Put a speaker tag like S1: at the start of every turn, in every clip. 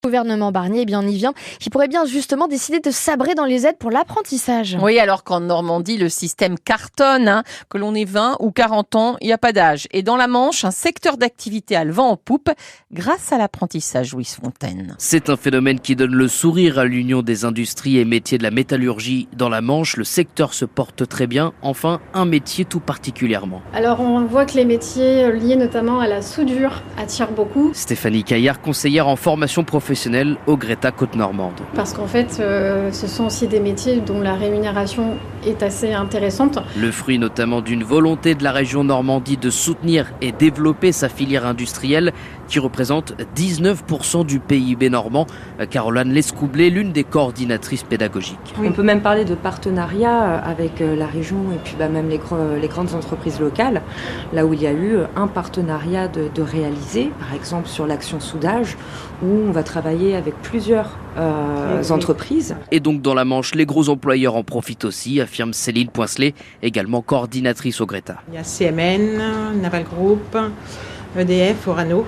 S1: gouvernement Barnier, on y vient, qui pourrait bien justement décider de sabrer dans les aides pour l'apprentissage.
S2: Oui, alors qu'en Normandie, le système cartonne, que l'on ait 20 ou 40 ans, il n'y a pas d'âge. Et dans la Manche, un secteur d'activité a le vent en poupe grâce à l'apprentissage, Louise Fontaine.
S3: C'est un phénomène qui donne le sourire à l'Union des industries et métiers de la métallurgie dans la Manche. Le secteur se porte très bien. Enfin, un métier tout particulièrement.
S4: Alors on voit que les métiers liés notamment à la soudure attirent beaucoup.
S3: Stéphanie Caillard, conseillère en formation professionnelle au Greta Côte-Normande.
S4: Parce qu'en fait, ce sont aussi des métiers dont la rémunération est assez intéressante.
S3: Le fruit notamment d'une volonté de la région Normandie de soutenir et développer sa filière industrielle qui représente 19% du PIB normand. Caroline Lescoublé, l'une des coordinatrices pédagogiques.
S5: Oui. On peut même parler de partenariat avec la région et puis même les grandes entreprises locales, là où il y a eu un partenariat de réaliser, par exemple sur l'action soudage, où on va travailler avec plusieurs entreprises.
S3: Et donc dans la Manche, les gros employeurs en profitent aussi, affirme Céline Poincelet, également coordinatrice au Greta.
S6: Il y a CMN, Naval Group, EDF, Orano.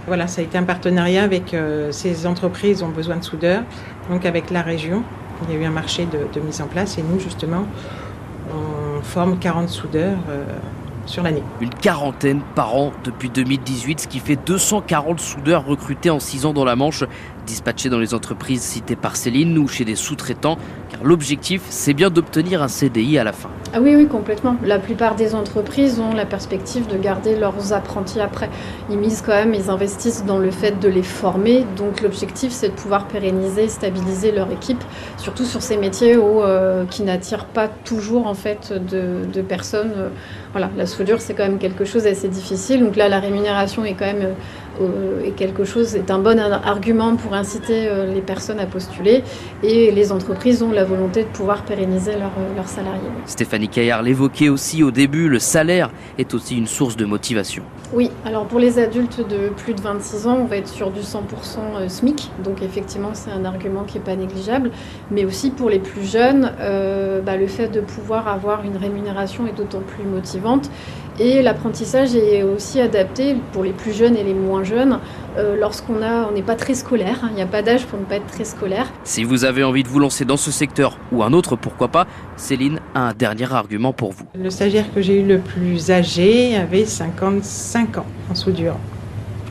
S6: Voilà, ça a été un partenariat avec ces entreprises ont besoin de soudeurs, donc avec la région. Il y a eu un marché de mise en place et nous justement, on forme 40 soudeurs sur l'année.
S3: Une quarantaine par an depuis 2018, ce qui fait 240 soudeurs recrutés en 6 ans dans la Manche, dispatchés dans les entreprises citées par Céline ou chez des sous-traitants, car l'objectif, c'est bien d'obtenir un CDI à la fin.
S4: Ah oui, complètement. La plupart des entreprises ont la perspective de garder leurs apprentis après. Ils misent quand même, ils investissent dans le fait de les former. Donc l'objectif, c'est de pouvoir pérenniser, stabiliser leur équipe, surtout sur ces métiers qui n'attirent pas toujours en fait de personnes. Voilà, la soudure, c'est quand même quelque chose d'assez difficile. Donc là, la rémunération est quand même est un bon argument pour inciter les personnes à postuler, et les entreprises ont la volonté de pouvoir pérenniser leurs salariés.
S3: Stéphanie Caillard l'évoquait aussi au début, le salaire est aussi une source de motivation.
S4: Oui, alors pour les adultes de plus de 26 ans, on va être sur du 100% SMIC, donc effectivement c'est un argument qui n'est pas négligeable, mais aussi pour les plus jeunes, le fait de pouvoir avoir une rémunération est d'autant plus motivante. Et l'apprentissage est aussi adapté pour les plus jeunes et les moins jeunes lorsqu'on n'est pas très scolaire. Il n'y a pas d'âge pour ne pas être très scolaire.
S3: Si vous avez envie de vous lancer dans ce secteur ou un autre, pourquoi pas, Céline a un dernier argument pour vous.
S6: Le stagiaire que j'ai eu le plus âgé avait 55 ans en soudure.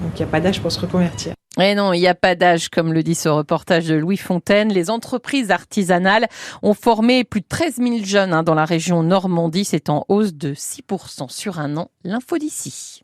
S6: Donc il n'y a pas d'âge pour se reconvertir.
S2: Et non, il n'y a pas d'âge, comme le dit ce reportage de Louis Fontaine. Les entreprises artisanales ont formé plus de 13 000 jeunes dans la région Normandie. C'est en hausse de 6% sur un an. L'info d'ici.